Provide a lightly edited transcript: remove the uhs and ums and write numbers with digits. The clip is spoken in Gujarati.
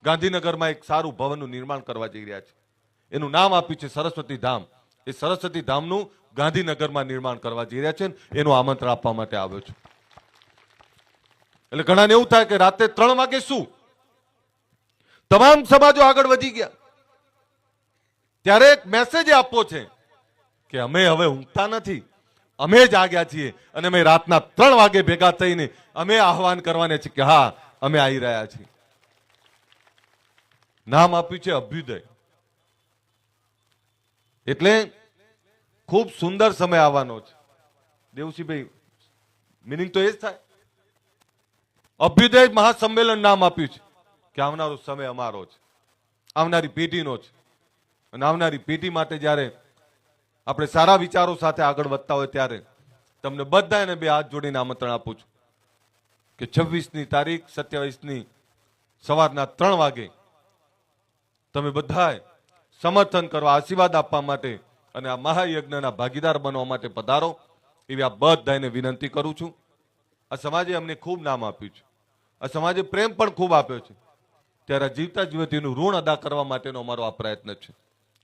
ગાંધીનગરમાં એક સારું ભવનનું નિર્માણ કરવા જઈ રહ્યા છે. એનું નામ આપ્યું છે સરસ્વતી ધામ. એ સરસ્વતી ધામનું ગાંધીનગરમાં નિર્માણ કરવા જઈ રહ્યા છે. એનું આમંત્રણ આપવા માટે આવ્યો છું. એટલે ઘણાને એવું થાય કે રાતે 3 વાગે શું તમામ સમાજો આગળ વધી ગયા. ત્યારે એક મેસેજ આપવો છે કે અમે હવે ઊંઘતા નથી, અમે જાગ્યા છીએ અને અમે રાતના 3 વાગે ભેગા થઈને અમે આહવાન કરવાને છે કે હા અમે આવી રહ્યા છીએ. નામ આપ્યું છે અભ્યુદય. એટલે ખૂબ સુંદર સમય આવવાનો છે. દેવસિંહભાઈ, મિનિંગ તો એ જ થાય. અભ્યુદય મહાસંમેલન નામ આપ્યું છે કે આવનારો સમય અમારો છે, આવનારી પેઢીનો છે. અને આવનારી પેઢી માટે જ્યારે આપણે સારા વિચારો સાથે આગળ વધતા હોય ત્યારે તમને બધાને 2 હાથ જોડીને આમંત્રણ આપું છું કે 26ની તારીખ 27ની સવારના 3 વાગે તમે બધાએ સમર્થન કરવા, આશીર્વાદ આપવા માટે અને આ મહાયજ્ઞના ભાગીદાર બનવા માટે પધારો એવી આ બધાને વિનંતી કરું છું. આ સમાજે અમને ખૂબ નામ આપ્યું છે, આ સમાજે પ્રેમ પણ ખૂબ આપ્યો છે, ત્યારે જીવતા જીવતીનું ઋણ અદા કરવા માટેનો અમારો આ પ્રયત્ન છે.